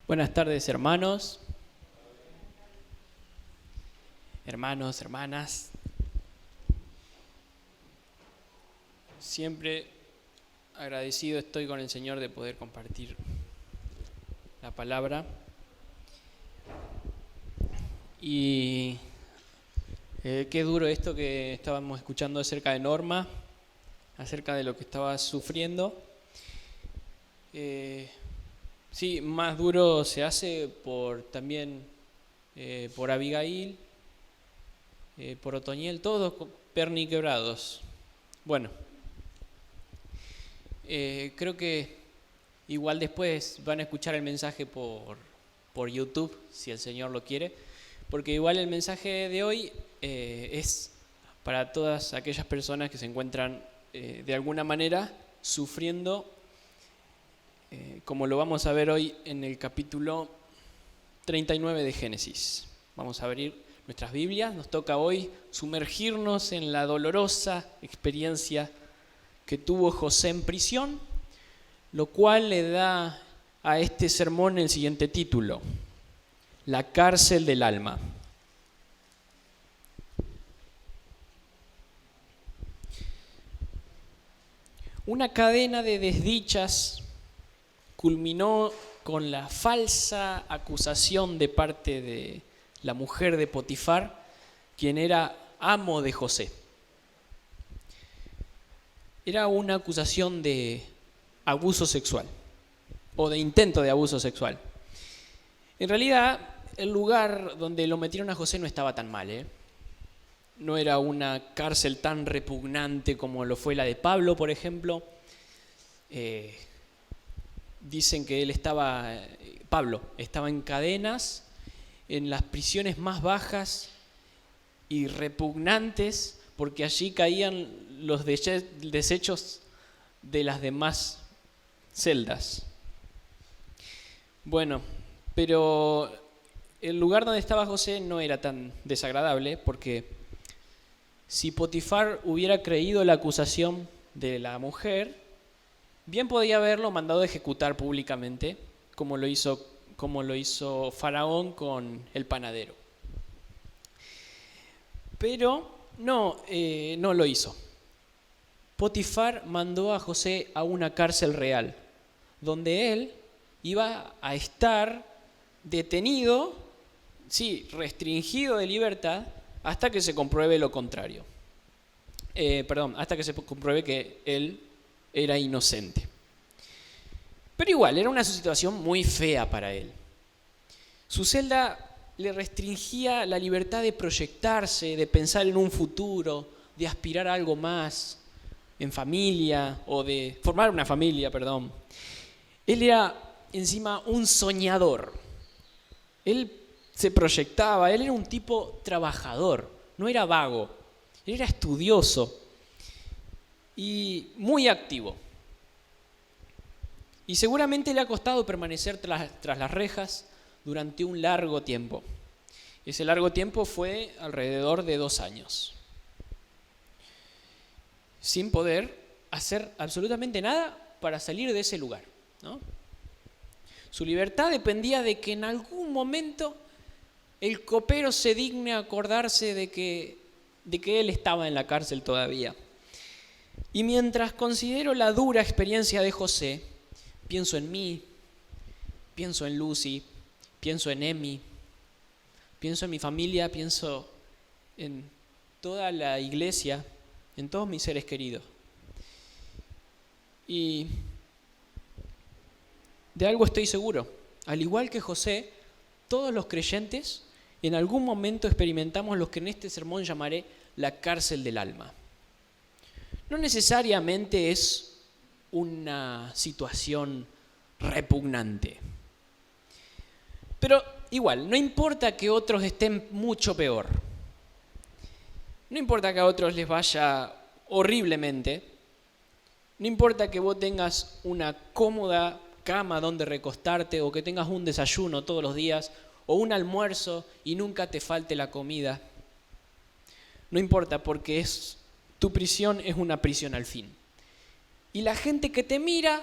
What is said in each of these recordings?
Buenas tardes, hermanos, hermanas. Siempre agradecido estoy con el Señor de poder compartir la palabra. Y qué duro esto que estábamos escuchando acerca de Norma, acerca de lo que estaba sufriendo. Sí, más duro se hace también por Abigail, por Otoniel, todos perniquebrados. Bueno, creo que igual después van a escuchar el mensaje por YouTube, si el Señor lo quiere, porque igual el mensaje de hoy es para todas aquellas personas que se encuentran de alguna manera sufriendo, como lo vamos a ver hoy en el capítulo 39 de Génesis. Vamos a abrir nuestras Biblias. Nos toca hoy sumergirnos en la dolorosa experiencia que tuvo José en prisión, lo cual le da a este sermón el siguiente título: La cárcel del alma. Una cadena de desdichas culminó con la falsa acusación de parte de la mujer de Potifar, quien era amo de José. Era una acusación de abuso sexual o de intento de abuso sexual. En realidad, el lugar donde lo metieron a José no estaba tan mal, No era una cárcel tan repugnante como lo fue la de Pablo, por ejemplo. Dicen que Pablo estaba en cadenas, en las prisiones más bajas y repugnantes, porque allí caían los desechos de las demás celdas. Bueno, pero el lugar donde estaba José no era tan desagradable, porque si Potifar hubiera creído la acusación de la mujer, bien podía haberlo mandado a ejecutar públicamente, como lo hizo Faraón con el panadero. Pero no lo hizo. Potifar mandó a José a una cárcel real, donde él iba a estar detenido, sí, restringido de libertad, hasta que se compruebe lo contrario. Hasta que se compruebe que él era inocente. Pero igual, era una situación muy fea para él. Su celda le restringía la libertad de proyectarse, de pensar en un futuro, de aspirar a algo más, en familia, o de formar una familia, Él era encima un soñador. Él se proyectaba, él era un tipo trabajador, no era vago, él era estudioso y muy activo. Y seguramente le ha costado permanecer tras las rejas durante un largo tiempo. Ese largo tiempo fue alrededor de 2 años, sin poder hacer absolutamente nada para salir de ese lugar, ¿no? Su libertad dependía de que en algún momento el copero se digne a acordarse de que él estaba en la cárcel todavía. Y mientras considero la dura experiencia de José, pienso en mí, pienso en Lucy, pienso en Emi, pienso en mi familia, pienso en toda la iglesia, en todos mis seres queridos. Y de algo estoy seguro: al igual que José, todos los creyentes en algún momento experimentamos lo que en este sermón llamaré la cárcel del alma. No necesariamente es una situación repugnante, pero igual, no importa que otros estén mucho peor, no importa que a otros les vaya horriblemente, no importa que vos tengas una cómoda cama donde recostarte, o que tengas un desayuno todos los días, o un almuerzo y nunca te falte la comida. No importa, porque tu prisión es una prisión al fin. Y la gente que te mira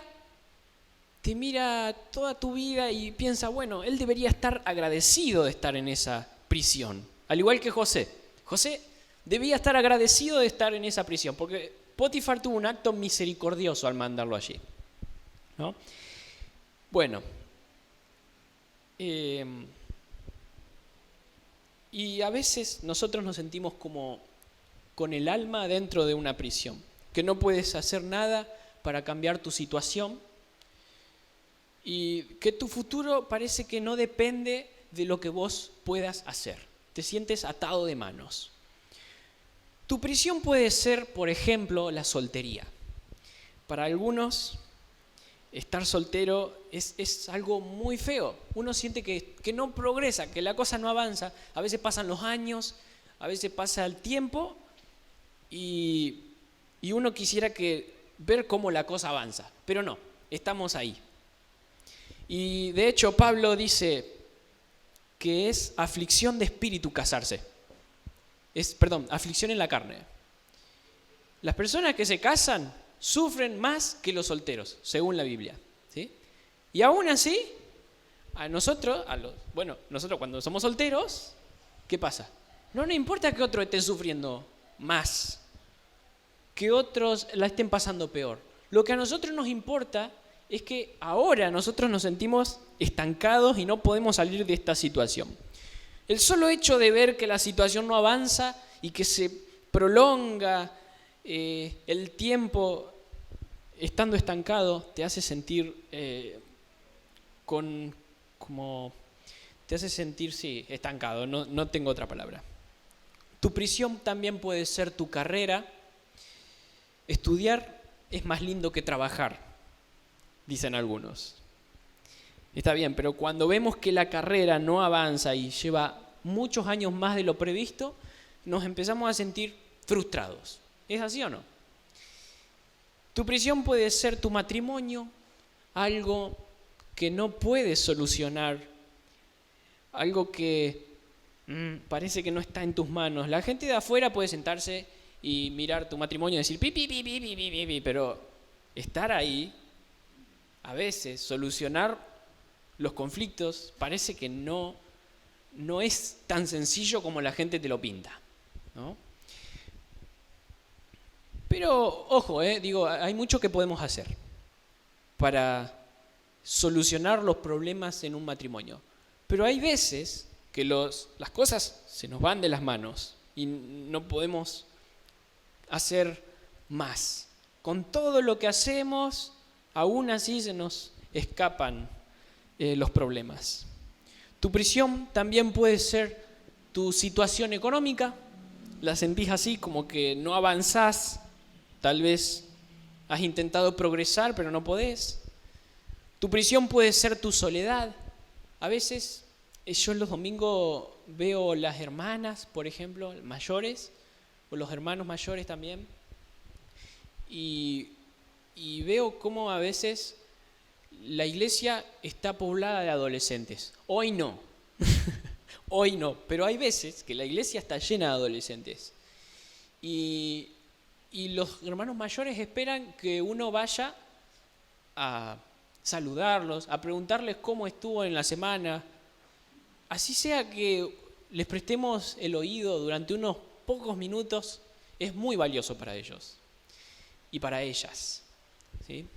te mira toda tu vida y piensa, bueno, él debería estar agradecido de estar en esa prisión. Al igual que José. José debía estar agradecido de estar en esa prisión, porque Potifar tuvo un acto misericordioso al mandarlo allí, ¿no? Bueno, y a veces nosotros nos sentimos como con el alma dentro de una prisión, que no puedes hacer nada para cambiar tu situación y que tu futuro parece que no depende de lo que vos puedas hacer. Te sientes atado de manos. Tu prisión puede ser, por ejemplo, la soltería. Para algunos, estar soltero es algo muy feo. Uno siente que no progresa, que la cosa no avanza. A veces pasan los años, a veces pasa el tiempo y uno quisiera ver cómo la cosa avanza. Pero no, estamos ahí. Y de hecho Pablo dice que es aflicción de espíritu casarse. Aflicción en la carne. Las personas que se casan sufren más que los solteros, según la Biblia, ¿sí? Y aún así, nosotros cuando somos solteros, ¿qué pasa? No nos importa que otros estén sufriendo más, que otros la estén pasando peor. Lo que a nosotros nos importa es que ahora nosotros nos sentimos estancados y no podemos salir de esta situación. El solo hecho de ver que la situación no avanza y que se prolonga el tiempo estando estancado te hace sentir estancado, no tengo otra palabra. Tu prisión también puede ser tu carrera. Estudiar es más lindo que trabajar, dicen algunos. Está bien, pero cuando vemos que la carrera no avanza y lleva muchos años más de lo previsto, nos empezamos a sentir frustrados. ¿Es así o no? Tu prisión puede ser tu matrimonio, algo que no puedes solucionar, algo que parece que no está en tus manos. La gente de afuera puede sentarse y mirar tu matrimonio y decir pi, pi, pi, pi, pi, pi, pi, pero estar ahí, a veces, solucionar los conflictos parece que no es tan sencillo como la gente te lo pinta, ¿no? Pero, ojo, hay mucho que podemos hacer para solucionar los problemas en un matrimonio. Pero hay veces que las cosas se nos van de las manos y no podemos hacer más. Con todo lo que hacemos, aún así se nos escapan los problemas. Tu prisión también puede ser tu situación económica. La sentís así, como que no avanzás. Tal vez has intentado progresar, pero no podés. Tu prisión puede ser tu soledad. A veces yo los domingos veo las hermanas, por ejemplo, mayores, o los hermanos mayores también, y veo cómo a veces la iglesia está poblada de adolescentes. Hoy no, hoy no, pero hay veces que la iglesia está llena de adolescentes. Y los hermanos mayores esperan que uno vaya a saludarlos, a preguntarles cómo estuvo en la semana. Así sea que les prestemos el oído durante unos pocos minutos, es muy valioso para ellos y para ellas, ¿sí?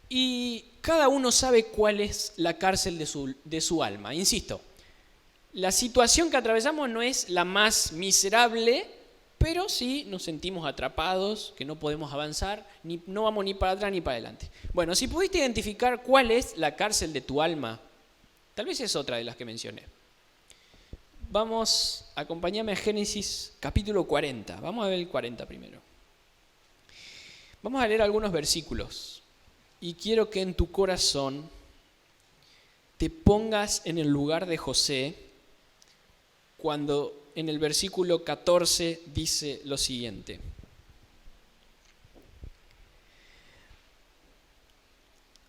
Y cada uno sabe cuál es la cárcel de su alma. Insisto, la situación que atravesamos no es la más miserable, pero sí nos sentimos atrapados, que no podemos avanzar, no vamos ni para atrás ni para adelante. Bueno, si pudiste identificar cuál es la cárcel de tu alma, tal vez es otra de las que mencioné. Acompáñame a Génesis capítulo 40. Vamos a ver el 40 primero. Vamos a leer algunos versículos. Y quiero que en tu corazón te pongas en el lugar de José cuando en el versículo 14 dice lo siguiente.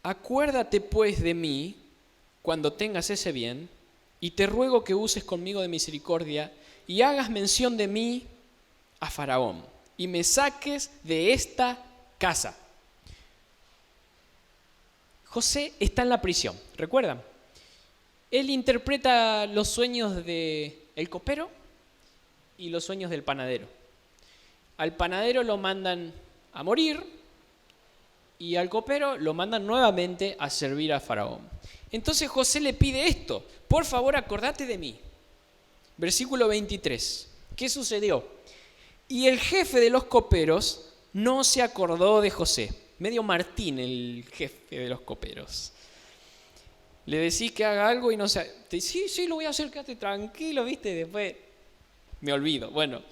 Acuérdate pues de mí cuando tengas ese bien, y te ruego que uses conmigo de misericordia y hagas mención de mí a Faraón y me saques de esta casa. José está en la prisión, ¿recuerdan? Él interpreta los sueños del copero y los sueños del panadero. Al panadero lo mandan a morir y al copero lo mandan nuevamente a servir a Faraón. Entonces José le pide esto: por favor, acordate de mí. Versículo 23. ¿Qué sucedió? Y el jefe de los coperos no se acordó de José. Medio Martín, el jefe de los coperos. Le decís que haga algo y no se... Sí, lo voy a hacer, quédate tranquilo, ¿viste? Después me olvido. Bueno,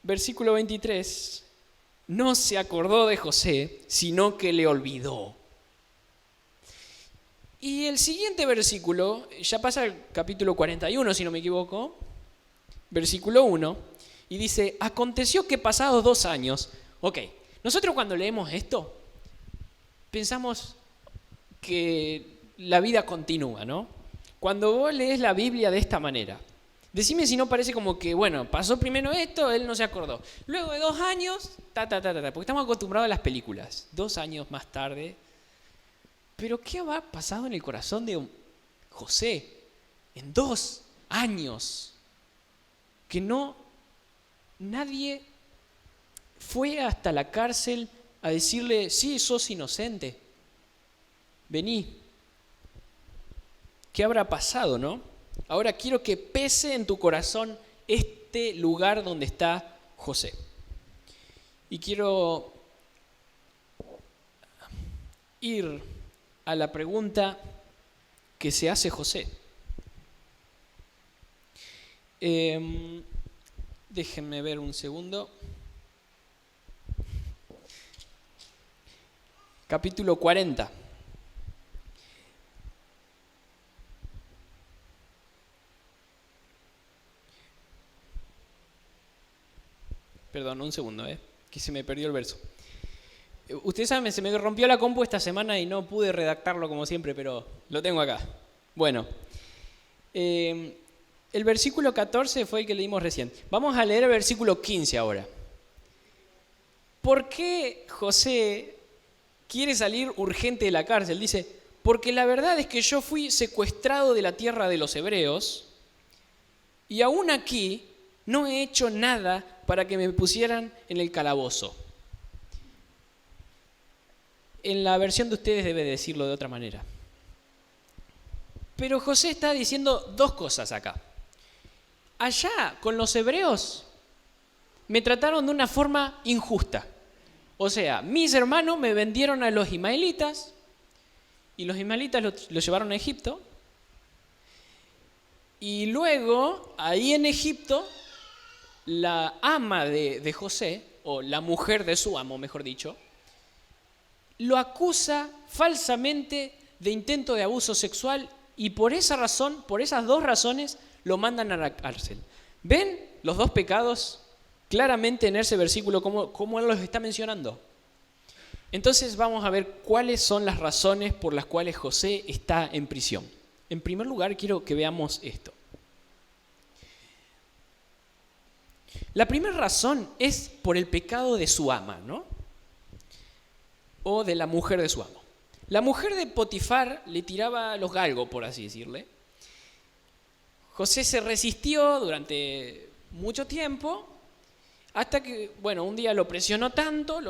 versículo 23. No se acordó de José, sino que le olvidó. Y el siguiente versículo, ya pasa al capítulo 41, si no me equivoco, versículo 1, y dice: aconteció que pasados 2 años... Ok, nosotros cuando leemos esto, pensamos que la vida continúa, ¿no? Cuando vos lees la Biblia de esta manera, decime si no parece como que, bueno, pasó primero esto, él no se acordó. Luego de 2 años, porque estamos acostumbrados a las películas. 2 años más tarde. Pero ¿qué habrá pasado en el corazón de José en 2 años? Que nadie fue hasta la cárcel a decirle: sí, sos inocente, vení. ¿Qué habrá pasado, no? Ahora quiero que pese en tu corazón este lugar donde está José. Y quiero ir a la pregunta que se hace José. Déjenme ver un segundo. Capítulo 40. Perdón, un segundo, que se me perdió el verso. Ustedes saben, se me rompió la compu esta semana y no pude redactarlo como siempre, pero lo tengo acá. Bueno, el versículo 14 fue el que leímos recién. Vamos a leer el versículo 15 ahora. ¿Por qué José quiere salir urgente de la cárcel? Dice: porque la verdad es que yo fui secuestrado de la tierra de los hebreos y aún aquí no he hecho nada para que me pusieran en el calabozo. En la versión de ustedes debe decirlo de otra manera. Pero José está diciendo 2 cosas acá. Allá, con los hebreos, me trataron de una forma injusta. O sea, mis hermanos me vendieron a los ismaelitas y los ismaelitas los llevaron a Egipto. Y luego, ahí en Egipto, la ama de José, o la mujer de su amo, mejor dicho, lo acusa falsamente de intento de abuso sexual y por esa razón, por esas 2 razones, lo mandan a la cárcel. ¿Ven los 2 pecados claramente en ese versículo cómo él los está mencionando? Entonces vamos a ver cuáles son las razones por las cuales José está en prisión. En primer lugar, quiero que veamos esto. La primera razón es por el pecado de su ama, ¿no? O de la mujer de su amo. La mujer de Potifar le tiraba los galgos, por así decirle. José se resistió durante mucho tiempo, hasta que, bueno, un día lo presionó tanto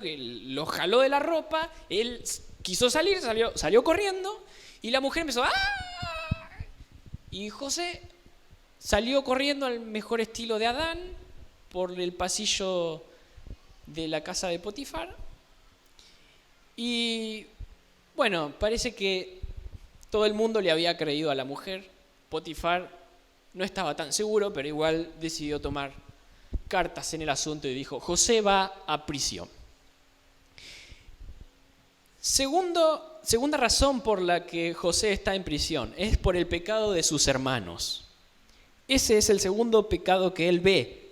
que lo jaló de la ropa, él quiso salir, salió corriendo, y la mujer empezó ¡ah! Y José salió corriendo al mejor estilo de Adán por el pasillo de la casa de Potifar. Y bueno, parece que todo el mundo le había creído a la mujer. Potifar no estaba tan seguro, pero igual decidió tomar cartas en el asunto y dijo: José va a prisión. Segunda razón por la que José está en prisión es por el pecado de sus hermanos. Ese es el segundo pecado que él ve.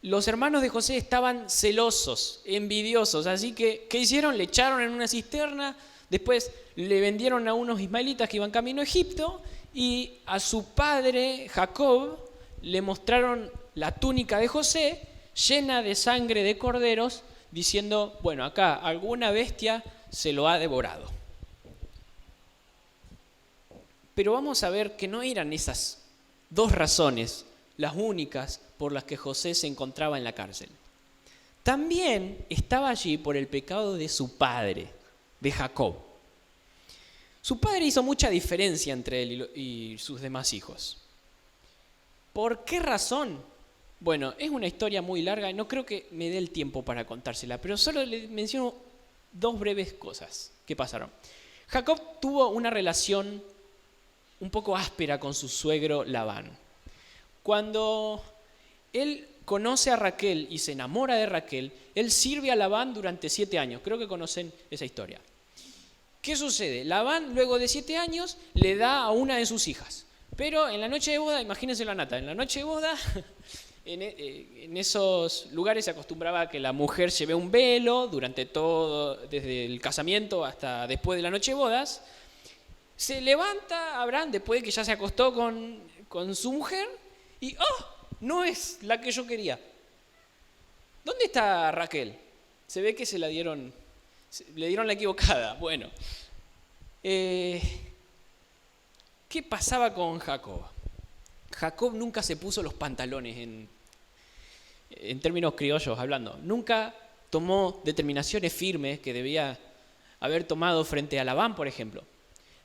Los hermanos de José estaban celosos, envidiosos, así que ¿qué hicieron? Le echaron en una cisterna, después le vendieron a unos ismaelitas que iban camino a Egipto y a su padre Jacob le mostraron la túnica de José llena de sangre de corderos, diciendo: bueno, acá alguna bestia se lo ha devorado. Pero vamos a ver que no eran esas dos razones las únicas por las que José se encontraba en la cárcel. También estaba allí por el pecado de su padre, de Jacob. Su padre hizo mucha diferencia entre él y sus demás hijos. ¿Por qué razón? Bueno, es una historia muy larga y no creo que me dé el tiempo para contársela, pero solo le menciono dos breves cosas que pasaron. Jacob tuvo una relación un poco áspera con su suegro Labán. Cuando él conoce a Raquel y se enamora de Raquel, él sirve a Labán durante 7 años. Creo que conocen esa historia. ¿Qué sucede? Labán, luego de 7 años, le da a una de sus hijas. Pero en la noche de boda, imagínense la nata, en la noche de boda, en esos lugares se acostumbraba a que la mujer lleve un velo durante todo, desde el casamiento hasta después de la noche de bodas. Se levanta Abraham después de que ya se acostó con su mujer y ¡oh! No es la que yo quería. ¿Dónde está Raquel? Se ve que le dieron la equivocada. Bueno, ¿qué pasaba con Jacob? Jacob nunca se puso los pantalones en términos criollos hablando. Nunca tomó determinaciones firmes que debía haber tomado frente a Labán, por ejemplo.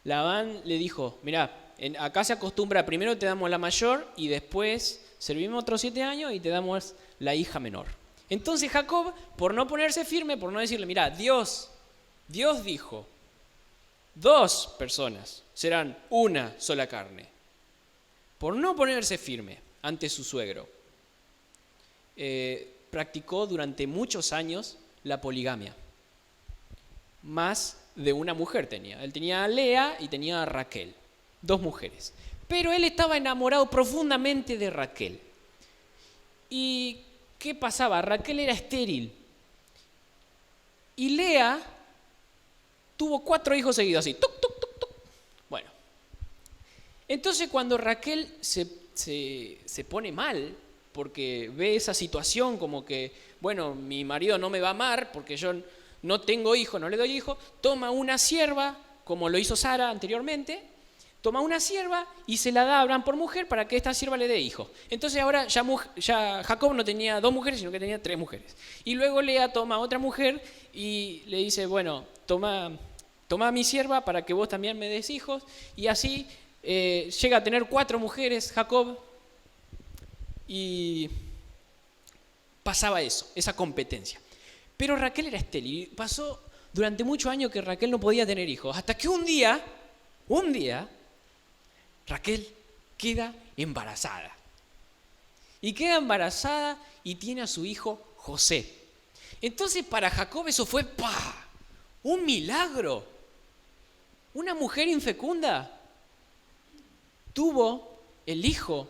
Labán le dijo, mirá, acá se acostumbra, primero te damos la mayor y después servimos otros 7 años y te damos la hija menor. Entonces Jacob, por no ponerse firme, por no decirle, mirá, Dios dijo, 2 personas serán una sola carne. Por no ponerse firme ante su suegro, practicó durante muchos años la poligamia. Más de una mujer tenía. Él tenía a Lea y tenía a Raquel, 2 mujeres. Pero él estaba enamorado profundamente de Raquel. ¿Y qué pasaba? Raquel era estéril. Y Lea tuvo 4 hijos seguidos así. Tuc, tuc, tuc, tuc. Bueno. Entonces cuando Raquel se pone mal, porque ve esa situación como que, bueno, mi marido no me va a amar porque yo no tengo hijo, no le doy hijo, toma una sierva, como lo hizo Sara anteriormente, toma una sierva y se la da a Abraham por mujer para que esta sierva le dé hijo. Entonces ahora ya Jacob no tenía 2 mujeres, sino que tenía 3 mujeres. Y luego Lea toma a otra mujer y le dice, bueno, toma a mi sierva para que vos también me des hijos. Y así llega a tener 4 mujeres Jacob y pasaba eso, esa competencia. Pero Raquel era estéril. Pasó durante muchos años que Raquel no podía tener hijos. Hasta que un día, Raquel queda embarazada. Y queda embarazada y tiene a su hijo José. Entonces para Jacob eso fue un milagro. Una mujer infecunda tuvo el hijo,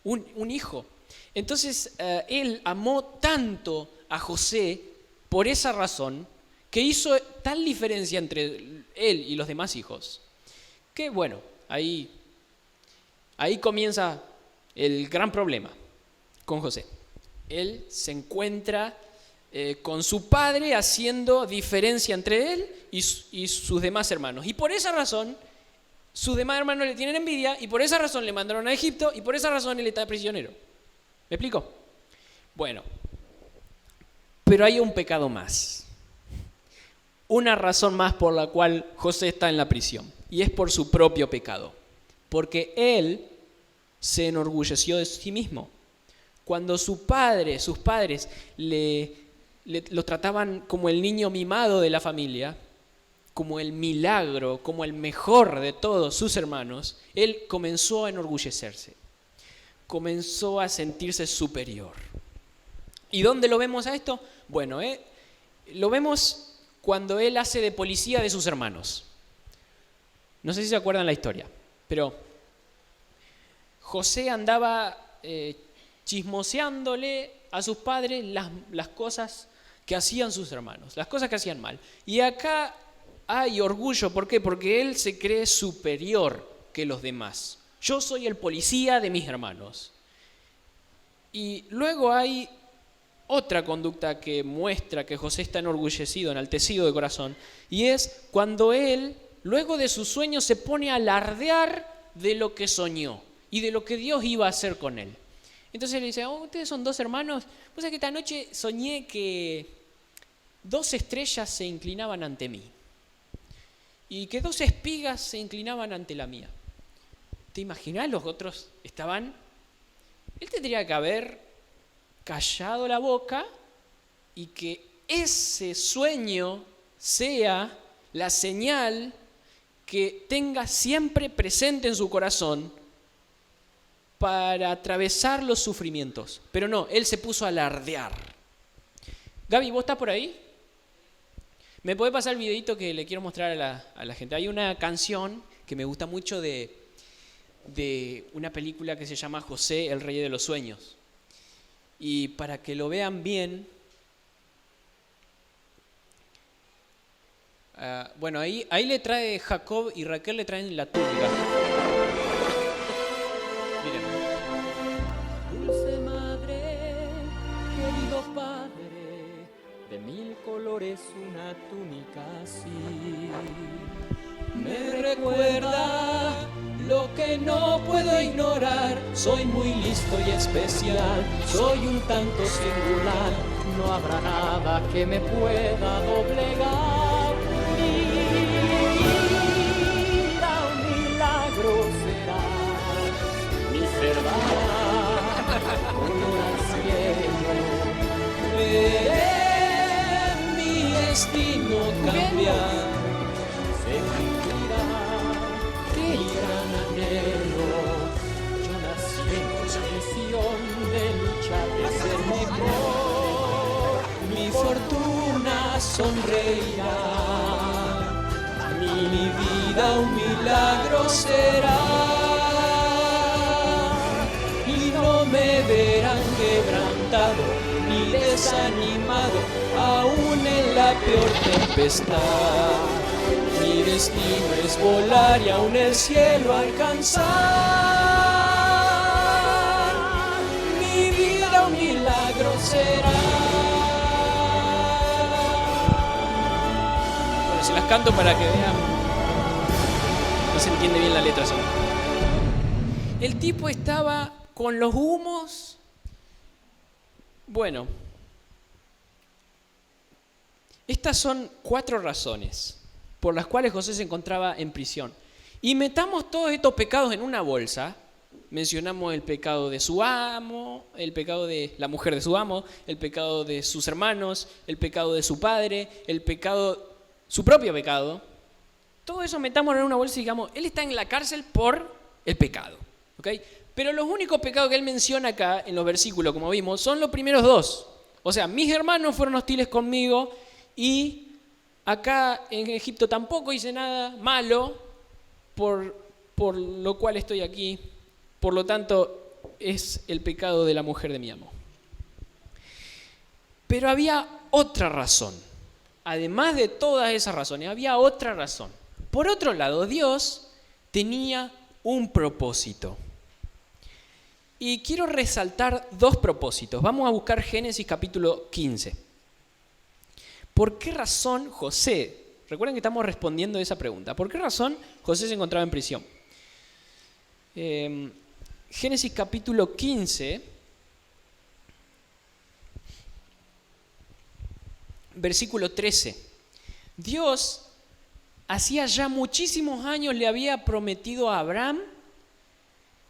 un hijo. Entonces él amó tanto a José por esa razón, que hizo tal diferencia entre él y los demás hijos, que bueno, ahí comienza el gran problema con José. Él se encuentra con su padre haciendo diferencia entre él y sus demás hermanos. Y por esa razón, sus demás hermanos le tienen envidia y por esa razón le mandaron a Egipto y por esa razón él está prisionero. ¿Me explico? Bueno. Pero hay un pecado más, una razón más por la cual José está en la prisión, y es por su propio pecado, porque él se enorgulleció de sí mismo. Cuando sus padres lo trataban como el niño mimado de la familia, como el milagro, como el mejor de todos sus hermanos, él comenzó a enorgullecerse, comenzó a sentirse superior. ¿Y dónde lo vemos a esto? Bueno, lo vemos cuando él hace de policía de sus hermanos. No sé si se acuerdan la historia, pero José andaba chismoseándole a sus padres las cosas que hacían sus hermanos, las cosas que hacían mal. Y acá hay orgullo, ¿por qué? Porque él se cree superior que los demás. Yo soy el policía de mis hermanos. Y luego hay otra conducta que muestra que José está enorgullecido, enaltecido de corazón, y es cuando él, luego de su sueño, se pone a alardear de lo que soñó y de lo que Dios iba a hacer con él. Entonces le dice, ustedes son 2 hermanos, pues es que esta noche soñé que 2 estrellas se inclinaban ante mí y que 2 espigas se inclinaban ante la mía. ¿Te imaginas? Los otros estaban... Él tendría que haber callado la boca y que ese sueño sea la señal que tenga siempre presente en su corazón para atravesar los sufrimientos. Pero no, él se puso a alardear. Gaby, ¿vos estás por ahí? ¿Me podés pasar el videito que le quiero mostrar a la gente? Hay una canción que me gusta mucho de una película que se llama José, el Rey de los Sueños. Y para que lo vean bien, bueno, ahí le trae Jacob y Raquel le traen la túnica. Miren. Dulce madre, querido padre, de 1000 colores una túnica así. Me recuerda lo que no puedo ignorar. Soy muy listo y especial, soy un tanto singular. No habrá nada que me pueda doblegar. Mira, un milagro será. Mi ser dará color al cielo. Veré mi destino cambiar. Se cumplirá mi gran anhelo. Yo nací en condición de luchar, de ser mejor. Mi fortuna sonreirá, mi vida un milagro será, y no me verán quebrantado ni desanimado, aún en la peor tempestad. Mi destino es volar y aún el cielo alcanzar. Mi vida un milagro será. Bueno, se las canto para que vean. No se entiende bien la letra. ¿Sí? El tipo estaba con los humos. Bueno, estas son 4 razones por las cuales José se encontraba en prisión. Y metamos todos estos pecados en una bolsa. Mencionamos el pecado de su amo, el pecado de la mujer de su amo, el pecado de sus hermanos, el pecado de su padre, su propio pecado. Todo eso metámoslo en una bolsa y digamos, él está en la cárcel por el pecado. ¿Okay? Pero los únicos pecados que él menciona acá en los versículos, como vimos, son los primeros 2. O sea, mis hermanos fueron hostiles conmigo y acá en Egipto tampoco hice nada malo, por lo cual estoy aquí. Por lo tanto, es el pecado de la mujer de mi amo. Pero había otra razón. Además de todas esas razones, había otra razón. Por otro lado, Dios tenía un propósito. Y quiero resaltar 2 propósitos. Vamos a buscar Génesis capítulo 15. ¿Por qué razón José, recuerden que estamos respondiendo a esa pregunta, ¿por qué razón José se encontraba en prisión? Génesis capítulo 15, versículo 13. Dios hacía ya muchísimos años le había prometido a Abraham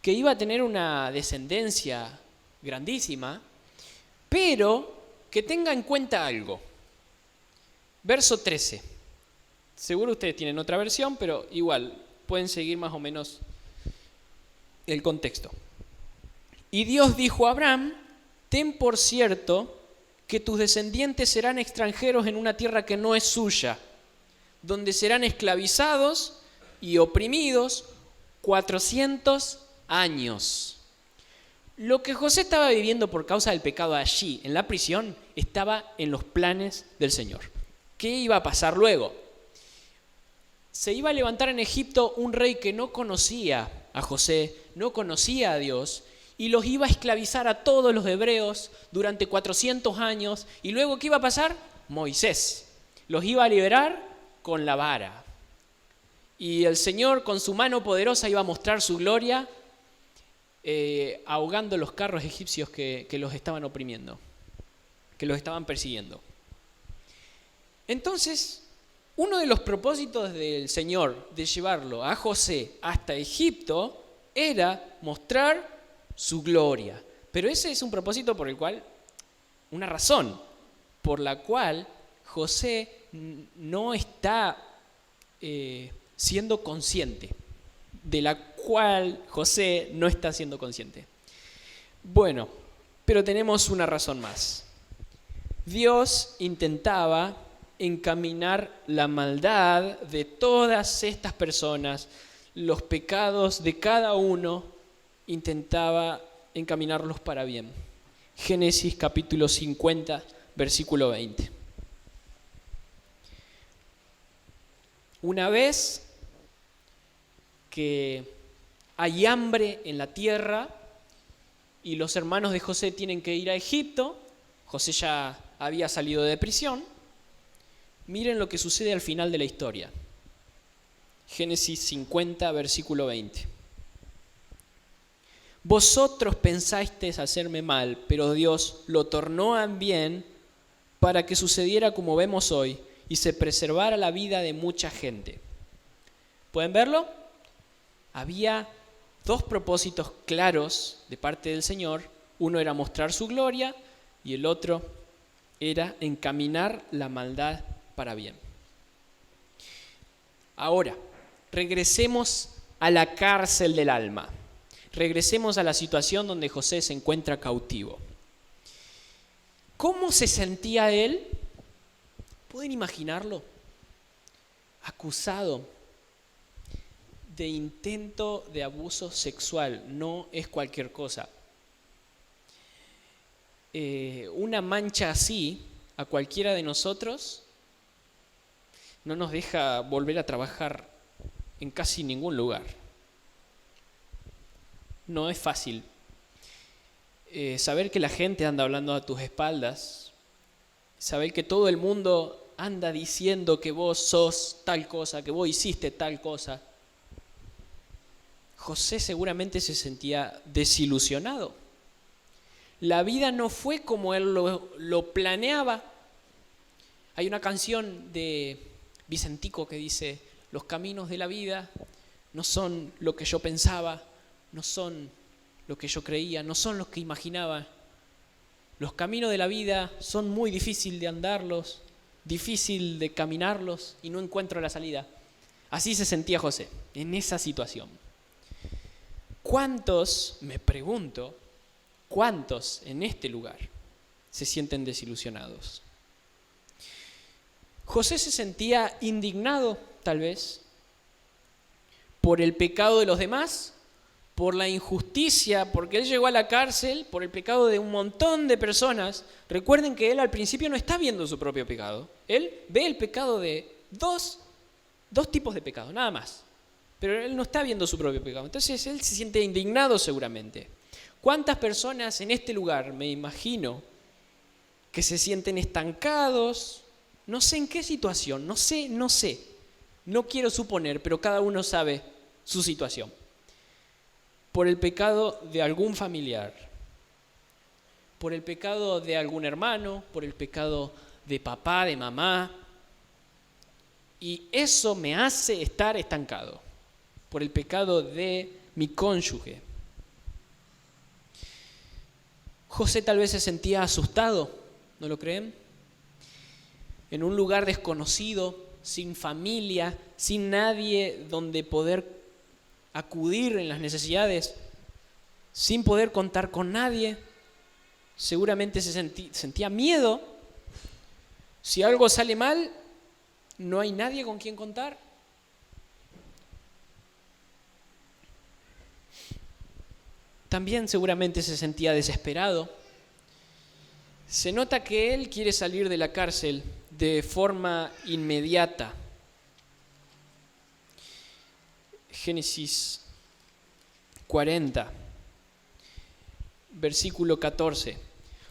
que iba a tener una descendencia grandísima, pero que tenga en cuenta algo. Verso 13. Seguro ustedes tienen otra versión, pero igual pueden seguir más o menos el contexto. Y Dios dijo a Abraham, ten por cierto que tus descendientes serán extranjeros en una tierra que no es suya, donde serán esclavizados y oprimidos 400 años. Lo que José estaba viviendo por causa del pecado allí, en la prisión, estaba en los planes del Señor. ¿Qué iba a pasar luego? Se iba a levantar en Egipto un rey que no conocía a José, no conocía a Dios, y los iba a esclavizar a todos los hebreos durante 400 años. ¿Y luego qué iba a pasar? Moisés los iba a liberar con la vara. Y el Señor con su mano poderosa iba a mostrar su gloria, ahogando los carros egipcios que los estaban oprimiendo, que los estaban persiguiendo. Entonces, uno de los propósitos del Señor de llevarlo a José hasta Egipto era mostrar su gloria. Pero ese es un propósito por el cual, una razón por la cual José no está siendo consciente, de la cual José no está siendo consciente. Bueno, pero tenemos una razón más. Dios intentaba encaminar la maldad de todas estas personas, los pecados de cada uno, intentaba encaminarlos para bien. Génesis capítulo 50, versículo 20. Una vez que hay hambre en la tierra y los hermanos de José tienen que ir a Egipto, José ya había salido de prisión. Miren lo que sucede al final de la historia. Génesis 50, versículo 20. Vosotros pensasteis hacerme mal, pero Dios lo tornó en bien para que sucediera como vemos hoy y se preservara la vida de mucha gente. ¿Pueden verlo? Había dos propósitos claros de parte del Señor. Uno era mostrar su gloria y el otro era encaminar la maldad para bien. Ahora, regresemos a la cárcel del alma. Regresemos a la situación donde José se encuentra cautivo. ¿Cómo se sentía él? ¿Pueden imaginarlo? Acusado de intento de abuso sexual. No es cualquier cosa. Una mancha así, a cualquiera de nosotros, no nos deja volver a trabajar en casi ningún lugar. No es fácil. Saber que la gente anda hablando a tus espaldas, saber que todo el mundo anda diciendo que vos sos tal cosa, que vos hiciste tal cosa. José seguramente se sentía desilusionado. La vida no fue como él lo planeaba. Hay una canción de Vicentico que dice: los caminos de la vida no son lo que yo pensaba, no son lo que yo creía, no son los que imaginaba. Los caminos de la vida son muy difíciles de andarlos, difícil de caminarlos y no encuentro la salida. Así se sentía José, en esa situación. ¿Cuántos, me pregunto, cuántos en este lugar se sienten desilusionados? José se sentía indignado, tal vez, por el pecado de los demás, por la injusticia, porque él llegó a la cárcel, por el pecado de un montón de personas. Recuerden que él al principio no está viendo su propio pecado. Él ve el pecado de dos tipos de pecado, nada más. Pero él no está viendo su propio pecado. Entonces él se siente indignado seguramente. ¿Cuántas personas en este lugar, me imagino, que se sienten estancados? No sé en qué situación, no sé. No quiero suponer, pero cada uno sabe su situación. Por el pecado de algún familiar, por el pecado de algún hermano, por el pecado de papá, de mamá. Y eso me hace estar estancado, por el pecado de mi cónyuge. José tal vez se sentía asustado, ¿no lo creen? En un lugar desconocido, sin familia, sin nadie donde poder acudir en las necesidades, sin poder contar con nadie. Seguramente sentía miedo. Si algo sale mal, no hay nadie con quien contar. También seguramente se sentía desesperado. Se nota que él quiere salir de la cárcel de forma inmediata. Génesis 40. versículo 14.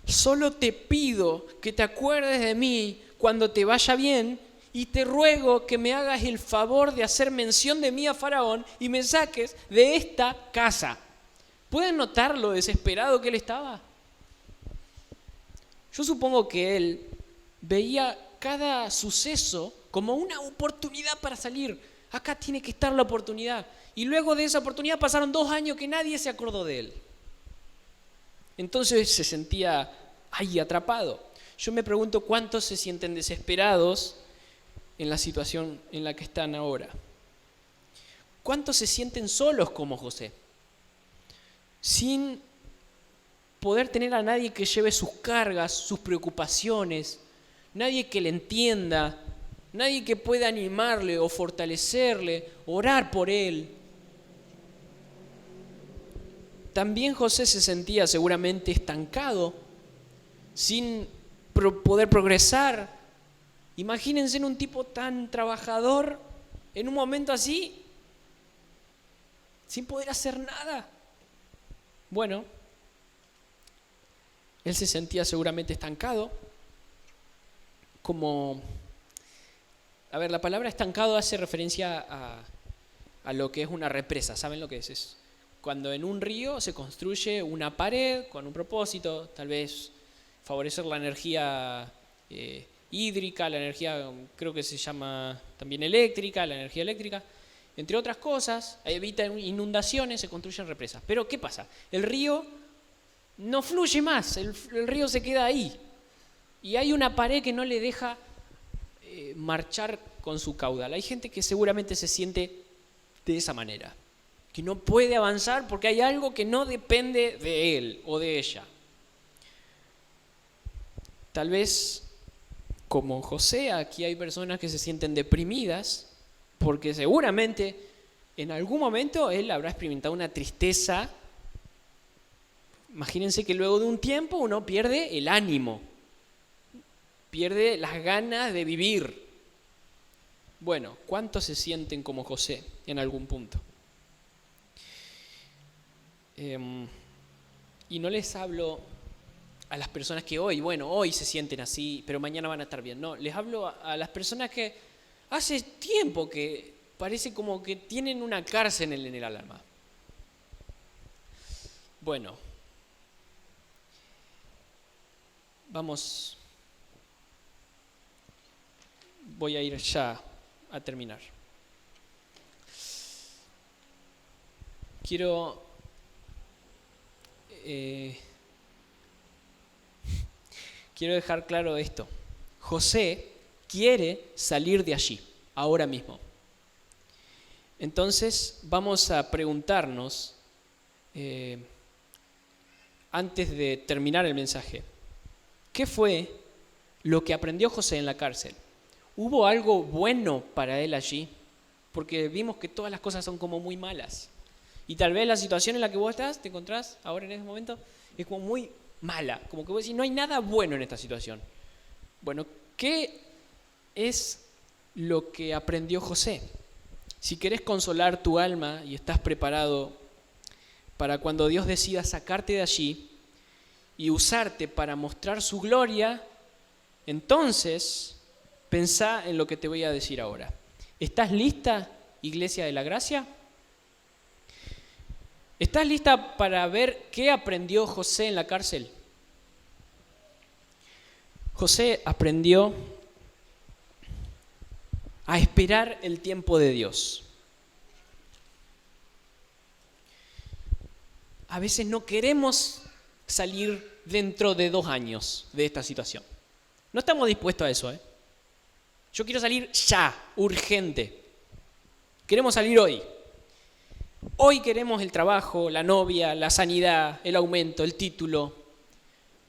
Solo te pido que te acuerdes de mí cuando te vaya bien y te ruego que me hagas el favor de hacer mención de mí a Faraón y me saques de esta casa. ¿Pueden notar lo desesperado que él estaba? Yo supongo que él veía cada suceso como una oportunidad para salir. Acá tiene que estar la oportunidad. Y luego de esa oportunidad pasaron 2 años que nadie se acordó de él. Entonces se sentía ahí atrapado. Yo me pregunto cuántos se sienten desesperados en la situación en la que están ahora. ¿Cuántos se sienten solos como José? Sin poder tener a nadie que lleve sus cargas, sus preocupaciones, nadie que le entienda, nadie que pueda animarle o fortalecerle, orar por él. También José se sentía seguramente estancado, sin poder progresar. Imagínense en un tipo tan trabajador, en un momento así, sin poder hacer nada. Bueno, él se sentía seguramente estancado, la palabra estancado hace referencia a lo que es una represa. ¿Saben lo que es? Es cuando en un río se construye una pared con un propósito, tal vez favorecer la energía hídrica, la energía, creo que se llama también eléctrica, la energía eléctrica, entre otras cosas, evita inundaciones, se construyen represas. Pero ¿qué pasa? El río no fluye más, el río se queda ahí. Y hay una pared que no le deja marchar con su caudal. Hay gente que seguramente se siente de esa manera, que no puede avanzar porque hay algo que no depende de él o de ella. Tal vez, como José, aquí hay personas que se sienten deprimidas porque seguramente en algún momento él habrá experimentado una tristeza. Imagínense que luego de un tiempo uno pierde el ánimo, pierde las ganas de vivir. Bueno, ¿cuántos se sienten como José en algún punto? Y no les hablo a las personas que hoy se sienten así, pero mañana van a estar bien. No, les hablo a las personas que hace tiempo que parece como que tienen una cárcel en el alma. Bueno, voy a ir ya a terminar. Quiero dejar claro esto. José quiere salir de allí, ahora mismo. Entonces vamos a preguntarnos, antes de terminar el mensaje, ¿qué fue lo que aprendió José en la cárcel? ¿Hubo algo bueno para él allí? Porque vimos que todas las cosas son como muy malas. Y tal vez la situación en la que vos te encontrás ahora en ese momento, es como muy mala. Como que vos decís, no hay nada bueno en esta situación. Bueno, ¿qué es lo que aprendió José? Si querés consolar tu alma y estás preparado para cuando Dios decida sacarte de allí y usarte para mostrar su gloria, entonces pensá en lo que te voy a decir ahora. ¿Estás lista, Iglesia de la Gracia? ¿Estás lista para ver qué aprendió José en la cárcel? José aprendió a esperar el tiempo de Dios. A veces no queremos salir dentro de 2 años de esta situación. No estamos dispuestos a eso, Yo quiero salir ya, urgente. Queremos salir hoy. Hoy queremos el trabajo, la novia, la sanidad, el aumento, el título,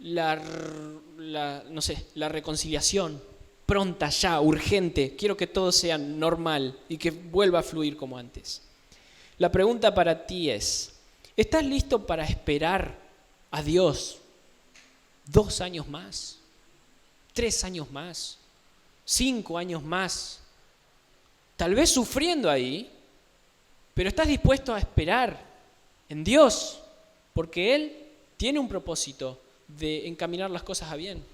la reconciliación. Pronta, ya, urgente. Quiero que todo sea normal y que vuelva a fluir como antes. La pregunta para ti es, ¿estás listo para esperar a Dios 2 años más? 3 años más, 5 años más, tal vez sufriendo ahí, pero estás dispuesto a esperar en Dios, porque Él tiene un propósito de encaminar las cosas a bien.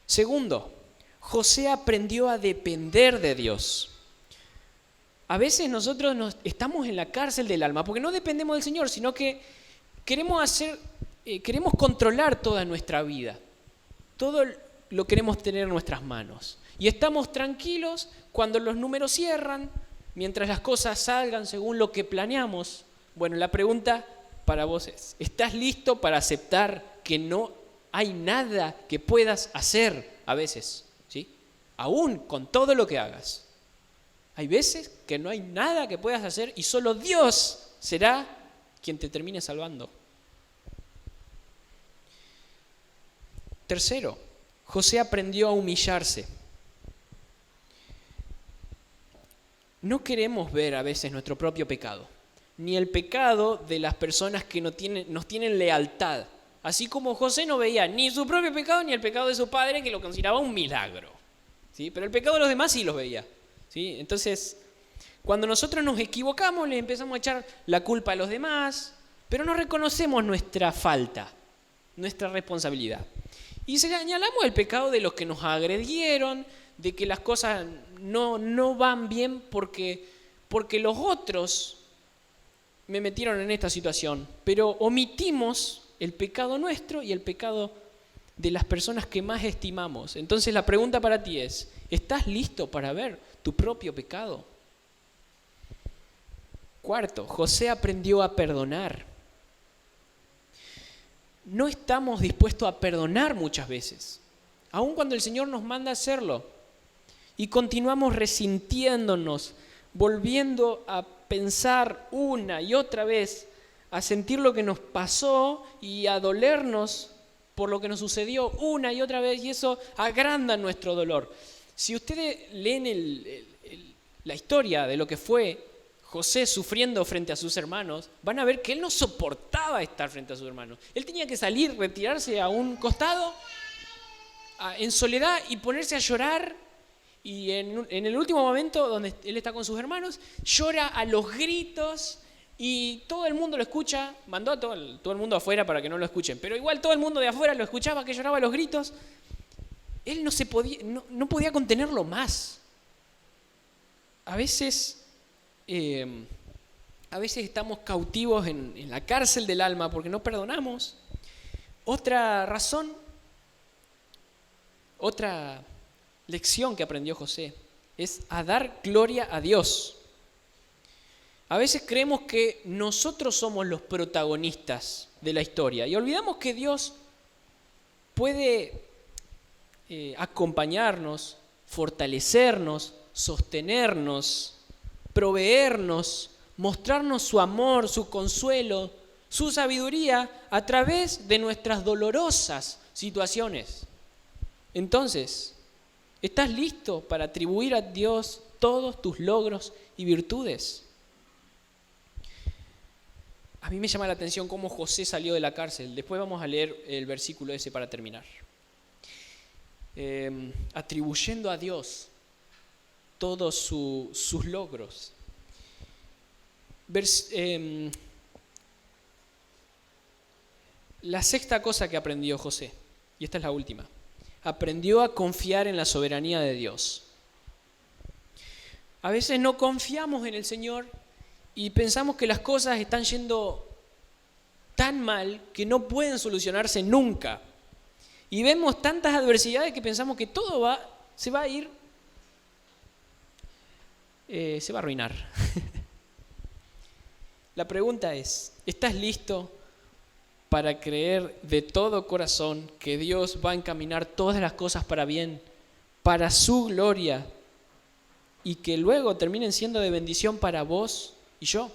Segundo, José aprendió a depender de Dios. A veces nosotros estamos en la cárcel del alma porque no dependemos del Señor, sino que queremos controlar toda nuestra vida. Todo lo queremos tener en nuestras manos. Y estamos tranquilos cuando los números cierran, mientras las cosas salgan según lo que planeamos. Bueno, la pregunta para vos es, ¿estás listo para aceptar que no hay nada que puedas hacer a veces? ¿Sí? Aún con todo lo que hagas. Hay veces que no hay nada que puedas hacer y solo Dios será quien te termine salvando. Tercero, José aprendió a humillarse. No queremos ver a veces nuestro propio pecado, ni el pecado de las personas que nos tienen lealtad. Así como José no veía ni su propio pecado ni el pecado de su padre, que lo consideraba un milagro. ¿Sí? Pero el pecado de los demás sí los veía. ¿Sí? Entonces, cuando nosotros nos equivocamos, le empezamos a echar la culpa a los demás, pero no reconocemos nuestra falta, nuestra responsabilidad. Y señalamos el pecado de los que nos agredieron, de que las cosas no van bien porque los otros me metieron en esta situación, pero omitimos el pecado nuestro y el pecado de las personas que más estimamos. Entonces la pregunta para ti es, ¿estás listo para ver tu propio pecado? Cuarto, José aprendió a perdonar. No estamos dispuestos a perdonar muchas veces, aun cuando el Señor nos manda a hacerlo. Y continuamos resintiéndonos, volviendo a pensar una y otra vez, a sentir lo que nos pasó y a dolernos por lo que nos sucedió una y otra vez, y eso agranda nuestro dolor. Si ustedes leen la historia de lo que fue José sufriendo frente a sus hermanos, van a ver que él no soportaba estar frente a sus hermanos. Él tenía que salir, retirarse a un costado, en soledad, y ponerse a llorar. Y en el último momento, donde él está con sus hermanos, llora a los gritos y todo el mundo lo escucha. Mandó a todo el mundo afuera para que no lo escuchen, pero igual todo el mundo de afuera lo escuchaba, que lloraba a los gritos. Él no podía contenerlo más. A veces estamos cautivos en la cárcel del alma porque no perdonamos. Otra razón, otra lección que aprendió José es a dar gloria a Dios. A veces creemos que nosotros somos los protagonistas de la historia y olvidamos que Dios puede acompañarnos, fortalecernos, sostenernos, proveernos, mostrarnos su amor, su consuelo, su sabiduría a través de nuestras dolorosas situaciones. Entonces, ¿estás listo para atribuir a Dios todos tus logros y virtudes? A mí me llama la atención cómo José salió de la cárcel. Después vamos a leer el versículo ese para terminar. Atribuyendo a Dios todos sus logros. La sexta cosa que aprendió José, y esta es la última, aprendió a confiar en la soberanía de Dios. A veces no confiamos en el Señor y pensamos que las cosas están yendo tan mal que no pueden solucionarse nunca. Y vemos tantas adversidades que pensamos que todo se va a arruinar. La pregunta es, ¿estás listo para creer de todo corazón que Dios va a encaminar todas las cosas para bien, para su gloria, y que luego terminen siendo de bendición para vos y yo?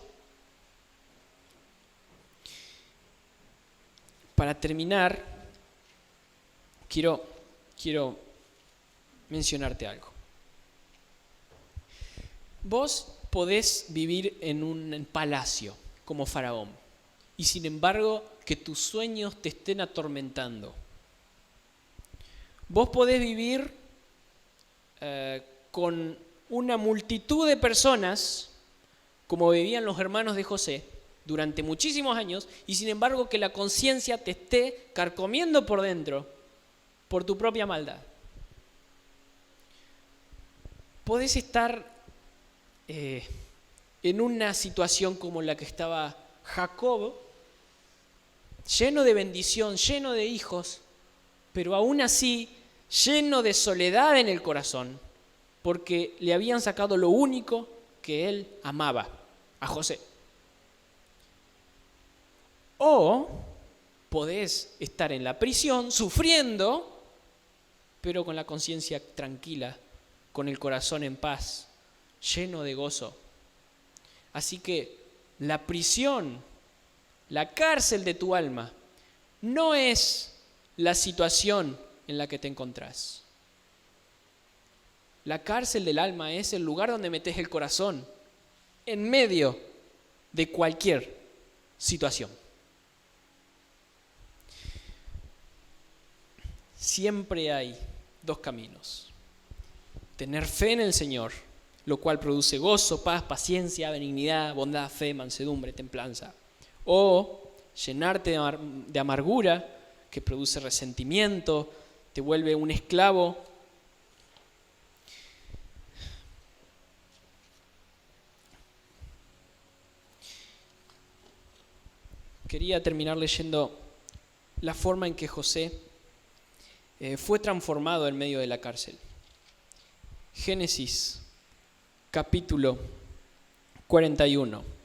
Para terminar, quiero mencionarte algo. Vos podés vivir en un palacio como Faraón y sin embargo que tus sueños te estén atormentando. Vos podés vivir con una multitud de personas como vivían los hermanos de José durante muchísimos años y sin embargo que la conciencia te esté carcomiendo por dentro por tu propia maldad. Podés estar en una situación como la que estaba Jacob, lleno de bendición, lleno de hijos, pero aún así lleno de soledad en el corazón, porque le habían sacado lo único que él amaba, a José. O podés estar en la prisión sufriendo, pero con la conciencia tranquila, con el corazón en paz, lleno de gozo. Así que la prisión, la cárcel de tu alma, no es la situación en la que te encontrás. La cárcel del alma es el lugar donde metes el corazón, en medio de cualquier situación. Siempre hay dos caminos. Tener fe en el Señor, lo cual produce gozo, paz, paciencia, benignidad, bondad, fe, mansedumbre, templanza. O llenarte de amargura, que produce resentimiento, te vuelve un esclavo. Quería terminar leyendo la forma en que José fue transformado en medio de la cárcel. Génesis, capítulo 41.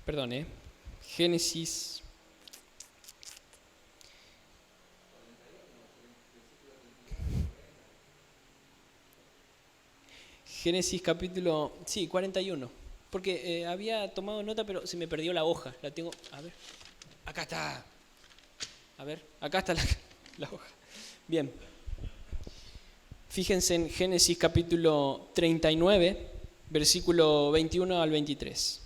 Perdón, Génesis. Génesis capítulo, 41. Porque había tomado nota, pero se me perdió la hoja. La tengo, a ver, acá está. A ver, acá está la hoja. Bien. Fíjense en Génesis capítulo 39, versículo 21 al 23.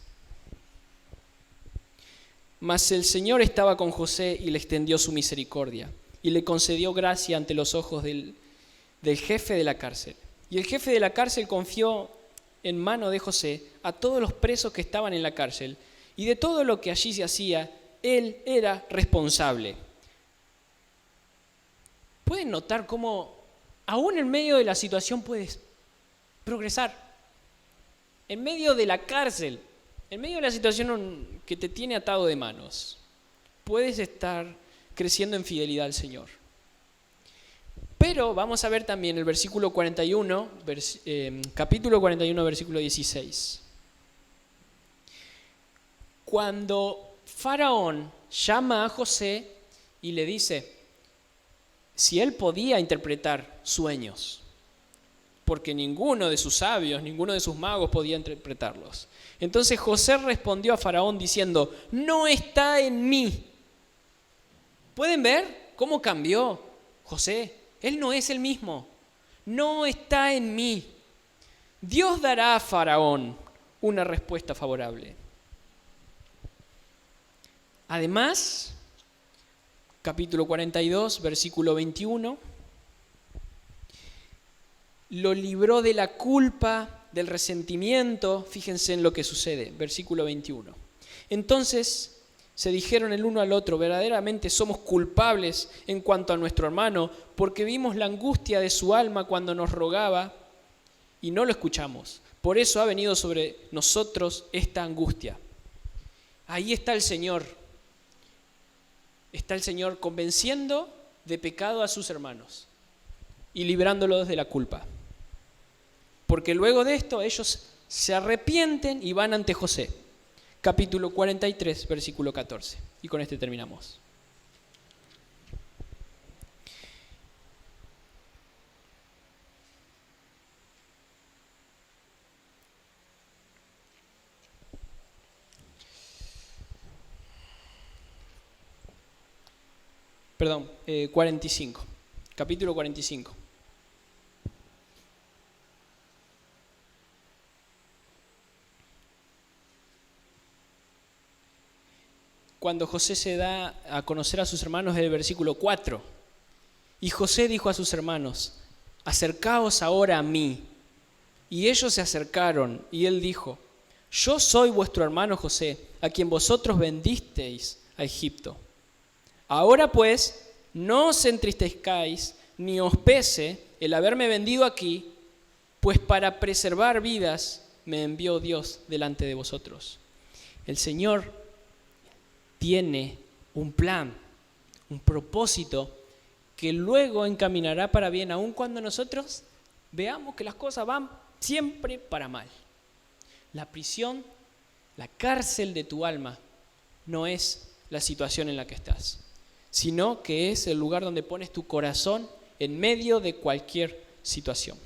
Mas el Señor estaba con José y le extendió su misericordia y le concedió gracia ante los ojos del jefe de la cárcel. Y el jefe de la cárcel confió en mano de José a todos los presos que estaban en la cárcel, y de todo lo que allí se hacía, él era responsable. ¿Pueden notar cómo aún en medio de la situación puedes progresar? En medio de la cárcel, en medio de la situación que te tiene atado de manos, puedes estar creciendo en fidelidad al Señor. Pero vamos a ver también el versículo 41, capítulo 41, versículo 16. Cuando Faraón llama a José y le dice si él podía interpretar sueños, porque ninguno de sus sabios, ninguno de sus magos podía interpretarlos. Entonces José respondió a Faraón diciendo: no está en mí. ¿Pueden ver cómo cambió José? Él no es el mismo. No está en mí. Dios dará a Faraón una respuesta favorable. Además, capítulo 42, versículo 21, lo libró de la culpa, del resentimiento. Fíjense en lo que sucede, versículo 21. Entonces se dijeron el uno al otro: verdaderamente somos culpables en cuanto a nuestro hermano, porque vimos la angustia de su alma cuando nos rogaba y no lo escuchamos. Por eso ha venido sobre nosotros esta angustia. Ahí está el Señor. Está el Señor convenciendo de pecado a sus hermanos y librándolos de la culpa. Porque luego de esto ellos se arrepienten y van ante José. Capítulo 43, versículo 14. Y con este terminamos. Perdón, 45. Capítulo 45. cuando José se da a conocer a sus hermanos en el versículo 4. Y José dijo a sus hermanos: acercaos ahora a mí. Y ellos se acercaron, y él dijo: yo soy vuestro hermano José, a quien vosotros vendisteis a Egipto. Ahora pues, no os entristezcáis, ni os pese el haberme vendido aquí, pues para preservar vidas me envió Dios delante de vosotros. El Señor tiene un plan, un propósito que luego encaminará para bien, aun cuando nosotros veamos que las cosas van siempre para mal. La prisión, la cárcel de tu alma, no es la situación en la que estás, sino que es el lugar donde pones tu corazón en medio de cualquier situación.